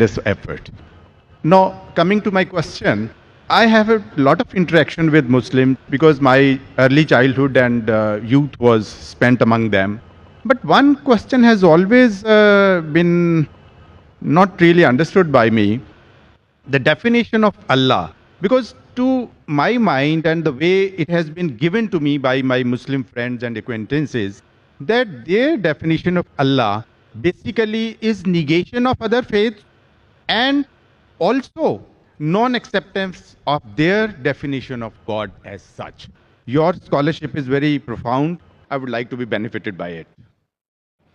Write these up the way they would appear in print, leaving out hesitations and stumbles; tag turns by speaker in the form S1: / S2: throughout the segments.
S1: tremendous effort. Now, coming to my question, I have a lot of interaction with Muslims because my early childhood and youth was spent among them. But one question has always been not really understood by me, the definition of Allah. Because to my mind and the way it has been given to me by my Muslim friends and acquaintances, that their definition of Allah basically is negation of other faiths and also non-acceptance of their definition of God as such. Your scholarship is very profound. I would like to be benefited by it.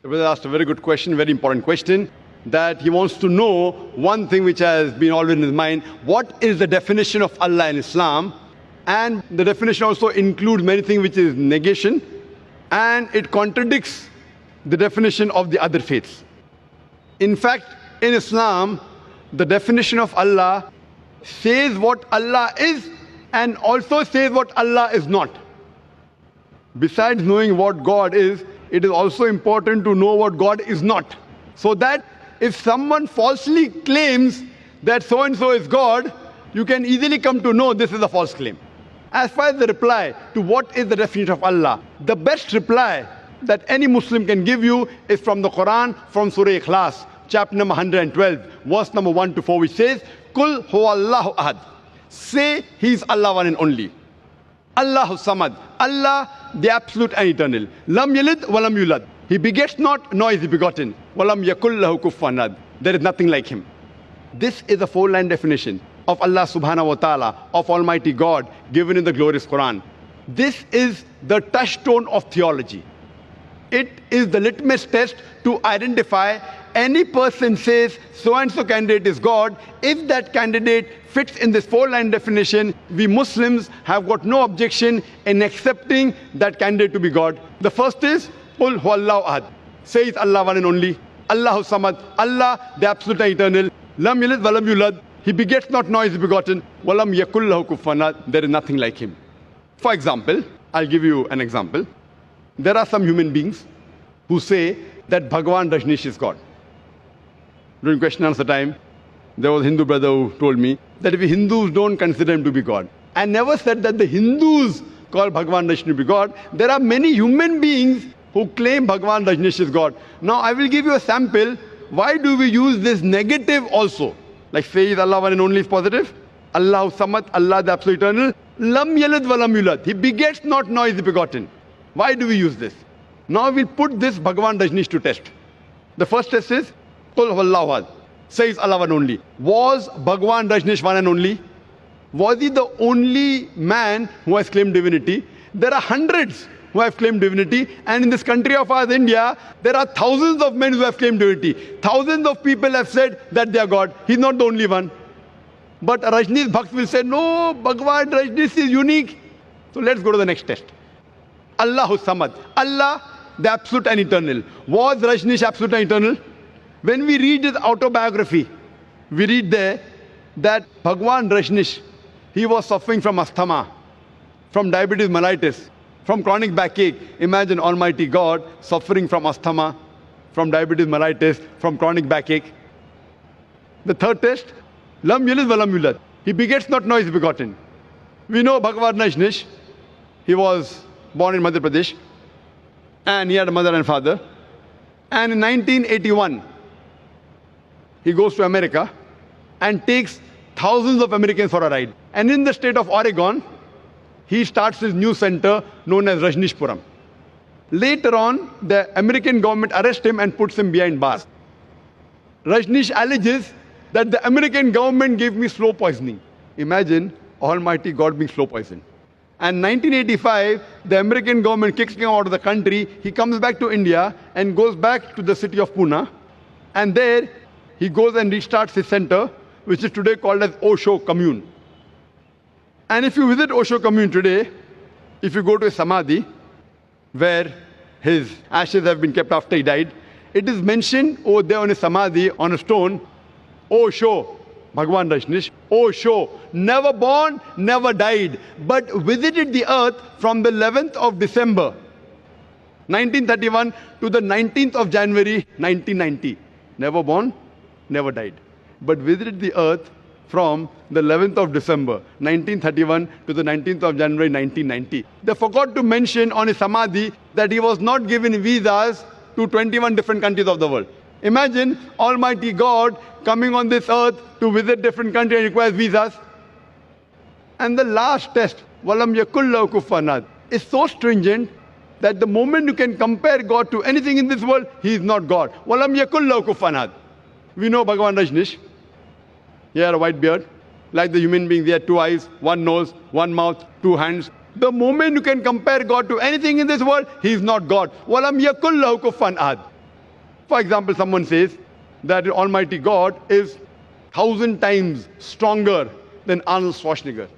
S2: The brother asked a very good question, very important question, that he wants to know one thing which has been always in his mind: what is the definition of Allah in Islam? And the definition also includes many things which is negation, and it contradicts the definition of the other faiths. In fact, in Islam, the definition of Allah says what Allah is and also says what Allah is not. Besides knowing what God is, it is also important to know what God is not. So that if someone falsely claims that so-and-so is God, you can easily come to know this is a false claim. As far as the reply to what is the definition of Allah, the best reply that any Muslim can give you is from the Quran, from Surah Ikhlas, chapter number 112, verse number 1 to 4, which says, Kul huwallahu ahad. Say He is Allah one and only. Allahu samad. Allah, the absolute and eternal. Lam yalid wa lam yulad. He begets not, nor is he begotten. Walam yakul lahu kufuwan ahad. There is nothing like him. This is a four-line definition of Allah subhanahu wa ta'ala, of Almighty God, given in the glorious Quran. This is the touchstone of theology. It is the litmus test to identify any person says so-and-so candidate is God. If that candidate fits in this four-line definition, we Muslims have got no objection in accepting that candidate to be God. The first is, Qul huwallahu ahad. Say it's Allah one and only. Allahu samad. Allah, the absolute and eternal. Lam yalid wa lam yulad. He begets not, nor is he begotten. Walam yakul lahu kufuwan ahad. There is nothing like him. For example, I'll give you an example. There are some human beings who say that Bhagwan Rajneesh is God. During question and answer time, there was a Hindu brother who told me that if Hindus don't consider him to be God, I never said that the Hindus call Bhagwan Rajneesh to be God. There are many human beings who claim Bhagwan Rajneesh is God. Now I will give you a sample. Why do we use this negative also? Like say is Allah one and only is positive. Allahu samad, Allah the absolute eternal. Lam yalid wa lam yulad. He begets not, nor is he begotten. Why do we use this? Now we'll put this Bhagwan Rajneesh to test. The first test is, Qul huwallahu ahad. Says Allah one only. Was Bhagwan Rajneesh one and only? Was he the only man who has claimed divinity? There are hundreds who have claimed divinity, and in this country of ours, India, there are thousands of men who have claimed divinity. Thousands of people have said that they are God. He's not the only one. But Rajneesh Bhakt will say, no, Bhagwan Rajneesh is unique. So let's go to the next test. Allahu samad. Allah, the absolute and eternal. Was Rajneesh absolute and eternal? When we read his autobiography, we read there that Bhagwan Rajneesh, he was suffering from asthma, from diabetes mellitus, from chronic backache. Imagine Almighty God suffering from asthma, from diabetes mellitus, from chronic backache. The third test, Lam yalid wa lam yulad. He begets not, nor is begotten. We know Bhagwan Rajneesh, he was born in Madhya Pradesh, and he had a mother and father. And in 1981, he goes to America and takes thousands of Americans for a ride. And in the state of Oregon, he starts his new center known as Rajneeshpuram. Later on, the American government arrests him and puts him behind bars. Rajneesh alleges that the American government gave me slow poisoning. Imagine Almighty God being slow poisoned. And 1985, the American government kicks him out of the country. He comes back to India and goes back to the city of Pune. And there, he goes and restarts his center, which is today called as Osho Commune. And if you visit Osho Commune today, if you go to a samadhi, where his ashes have been kept after he died, it is mentioned over there on a samadhi, on a stone, Osho, Bhagwan Rajneesh, Osho, never born, never died, but visited the earth from the 11th of December, 1931 to the 19th of January, 1990. Never born, never died. but visited the earth from the 11th of December 1931 to the 19th of January 1990. They forgot to mention on his samadhi that he was not given visas to 21 different countries of the world. Imagine Almighty God coming on this earth to visit different countries and requires visas. And the last test, Walam Yakullahu Kufanad, is so stringent that the moment you can compare God to anything in this world, he is not God. Walam Yakullahu Kufanad. We know Bhagavan Rajneesh. He had a white beard. Like the human beings, he had 2 eyes, 1 nose, 1 mouth, 2 hands. The moment you can compare God to anything in this world, he is not God. Walam Yakullahu Kufanad. For example, someone says that Almighty God is 1,000 times stronger than Arnold Schwarzenegger.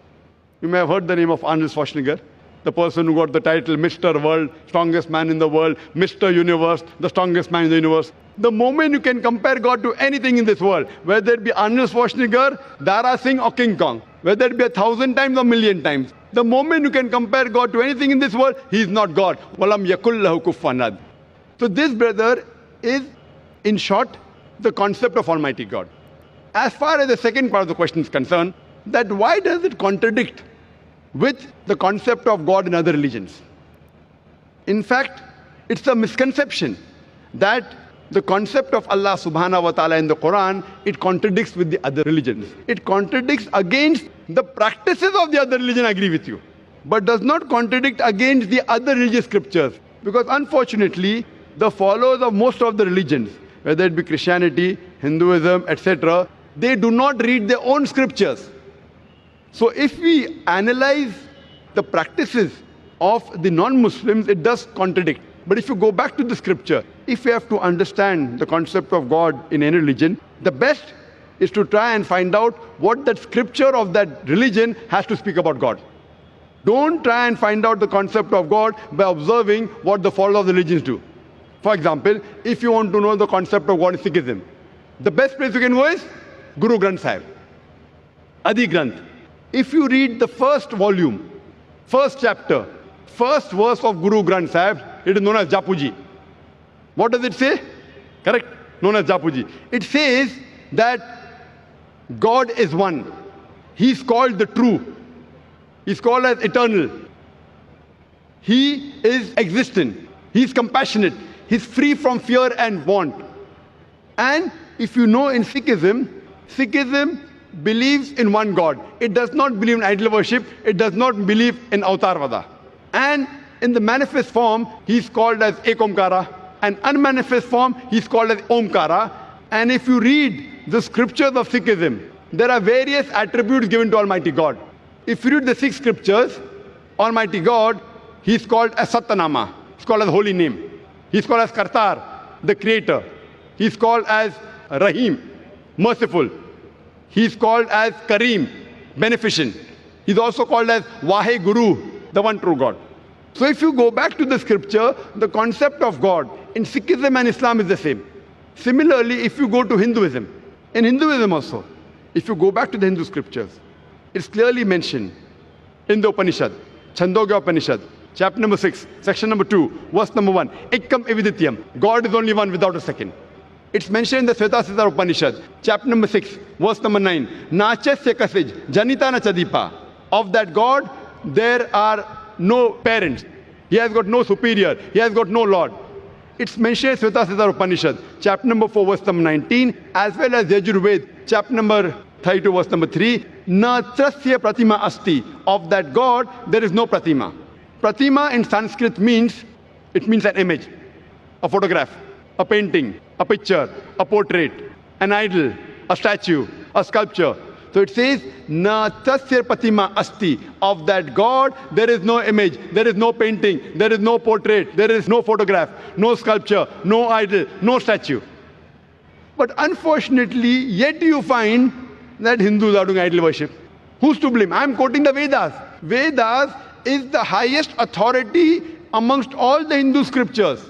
S2: You may have heard the name of Arnold Schwarzenegger, the person who got the title Mr. World, strongest man in the world, Mr. Universe, the strongest man in the universe. The moment you can compare God to anything in this world, whether it be Arnold Schwarzenegger, Dara Singh or King Kong, whether it be 1,000 times or 1,000,000 times, the moment you can compare God to anything in this world, he is not God. Walam yakullahu kufanad. So this, brother, is, in short, the concept of Almighty God. As far as the second part of the question is concerned, that why does it contradict with the concept of God in other religions? In fact, it's a misconception that the concept of Allah subhanahu wa ta'ala in the Quran, it contradicts with the other religions. It contradicts against the practices of the other religion, I agree with you, but does not contradict against the other religious scriptures. Because unfortunately, the followers of most of the religions, whether it be Christianity, Hinduism, etc., they do not read their own scriptures. So if we analyze the practices of the non-Muslims, it does contradict. But if you go back to the scripture, if you have to understand the concept of God in any religion, the best is to try and find out what that scripture of that religion has to speak about God. Don't try and find out the concept of God by observing what the followers of the religions do. For example, if you want to know the concept of God in Sikhism, the best place you can go is Guru Granth Sahib, Adi Granth. If you read the first volume, first chapter, first verse of Guru Granth Sahib, it is known as Japuji. What does it say? Correct? Known as Japuji. It says that God is one. He is called the true. He is called as eternal. He is existent. He is compassionate. He is free from fear and want. And if you know, in Sikhism, Sikhism believes in one God. It does not believe in idol worship. It does not believe in Avatarvada. And in the manifest form, he is called as Ekomkara. And unmanifest form, he is called as Omkara. And if you read the scriptures of Sikhism, there are various attributes given to Almighty God. If you read the 6 scriptures, Almighty God, he is called as Satanama. He is called as holy name. He is called as Kartar, the creator. He is called as Rahim, merciful. He is called as Kareem, beneficent. He is also called as Vahe Guru, the one true God. So if you go back to the scripture, the concept of God in Sikhism and Islam is the same. Similarly, if you go to Hinduism, in Hinduism also, if you go back to the Hindu scriptures, it's clearly mentioned in the Upanishad, Chandogya Upanishad, chapter number 6, section number 2, verse number 1, Ekkam Evidityam, God is only one without a second. It's mentioned in the Svetasithar Upanishad, chapter number 6, verse number 9, Nachasya Kasij, Janita na Chadipa. Of that God, there are no parents. He has got no superior. He has got no Lord. It's mentioned in Svetasithar Upanishad, chapter number 4, verse number 19, as well as Yajurved, chapter number 32, verse number 3, Na Trasya Pratima Asti. Of that God, there is no Pratima. Pratima in Sanskrit means, it means an image, a photograph, a painting, a picture, a portrait, an idol, a statue, a sculpture. So it says, Na Tasya Pratima Asti. Of that God, there is no image, there is no painting, there is no portrait, there is no photograph, no sculpture, no idol, no statue. But unfortunately, yet you find that Hindus are doing idol worship. Who's to blame? I'm quoting the Vedas. Vedas is the highest authority amongst all the Hindu scriptures.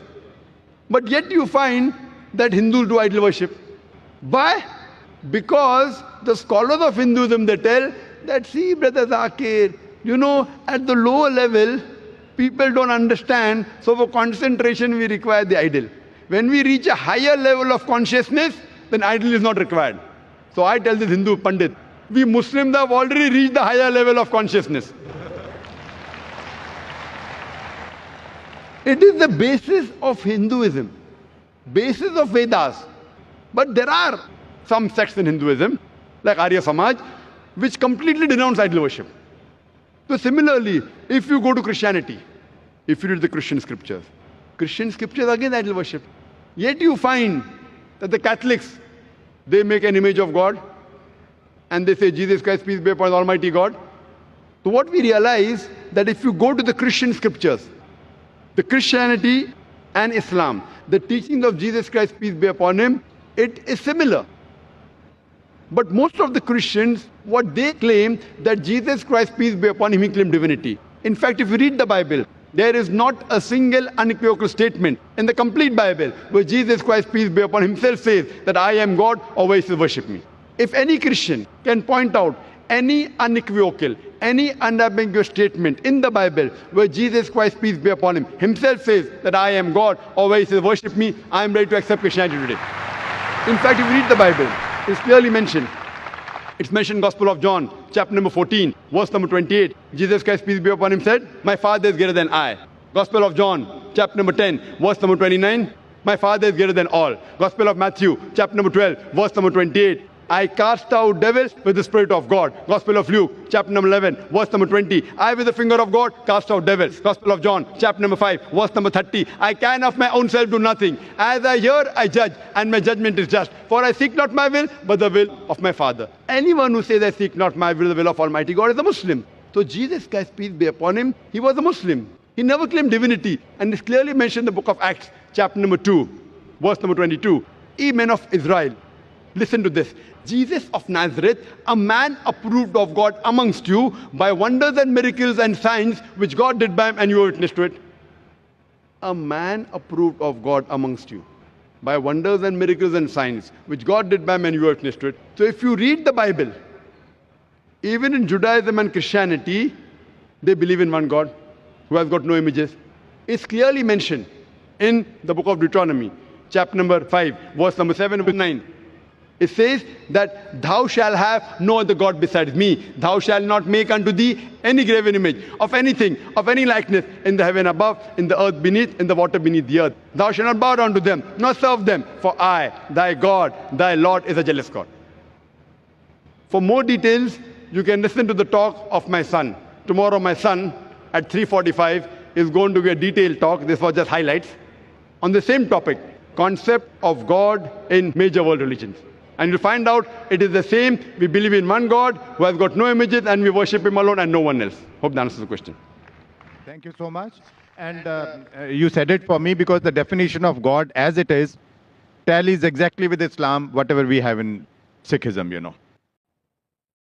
S2: But yet you find that Hindus do idol worship. Why? Because the scholars of Hinduism, they tell that, see, Brother Zakir, you know, at the lower level, people don't understand, so for concentration we require the idol. When we reach a higher level of consciousness, then idol is not required. So I tell this Hindu Pandit, we Muslims have already reached the higher level of consciousness. It is the basis of Hinduism, basis of Vedas. But there are some sects in Hinduism, like Arya Samaj, which completely denounce idol worship. So similarly, if you go to Christianity, if you read the Christian scriptures again idol worship. Yet you find that the Catholics, they make an image of God and they say Jesus Christ, peace be upon Almighty God. So what we realize that if you go to the Christian scriptures, the Christianity and Islam, the teachings of Jesus Christ, peace be upon him, it is similar. But most of the Christians, what they claim, that Jesus Christ, peace be upon him, he claimed divinity. In fact, if you read the Bible, there is not a single unequivocal statement in the complete Bible where Jesus Christ, peace be upon him, himself says that I am God, always worship me. If any Christian can point out any unequivocal, any unambiguous statement in the Bible where Jesus Christ, peace be upon him, himself says that I am God, always worship me, I am ready to accept Christianity today. In fact, if you read the Bible, it's clearly mentioned. It's mentioned in Gospel of John, chapter number 14, verse number 28. Jesus Christ, peace be upon him, said, my Father is greater than I. Gospel of John, chapter number 10, verse number 29. My Father is greater than all. Gospel of Matthew, chapter number 12, verse number 28. I cast out devils with the Spirit of God. Gospel of Luke, chapter number 11, verse number 20. I with the finger of God cast out devils. Gospel of John, chapter number 5, verse number 30. I can of my own self do nothing. As I hear, I judge, and my judgment is just. For I seek not my will, but the will of my Father. Anyone who says I seek not my will, the will of Almighty God is a Muslim. So Jesus Christ, peace be upon him, he was a Muslim. He never claimed divinity. And it's clearly mentioned in the book of Acts, chapter number 2, verse number 22. Ye men of Israel, listen to this. Jesus of Nazareth, a man approved of God amongst you by wonders and miracles and signs which God did by him, and you were witness to it. A man approved of God amongst you by wonders and miracles and signs which God did by him, and you were witness to it. So if you read the Bible, even in Judaism and Christianity, they believe in one God who has got no images. It's clearly mentioned in the book of Deuteronomy, chapter number 5, verse number 7 and 9. It says that thou shalt have no other God besides me. Thou shalt not make unto thee any graven image of anything, of any likeness in the heaven above, in the earth beneath, in the water beneath the earth. Thou shalt not bow down to them, nor serve them. For I, thy God, thy Lord, is a jealous God. For more details, you can listen to the talk of my son. Tomorrow my son at 3:45 is going to be a detailed talk. This was just highlights on the same topic, concept of God in major world religions. And you'll find out it is the same. We believe in one God who has got no images, and we worship him alone and no one else. Hope that answers the question.
S1: Thank you so much. And you said it for me because the definition of God as it is tallies exactly with Islam, whatever we have in Sikhism,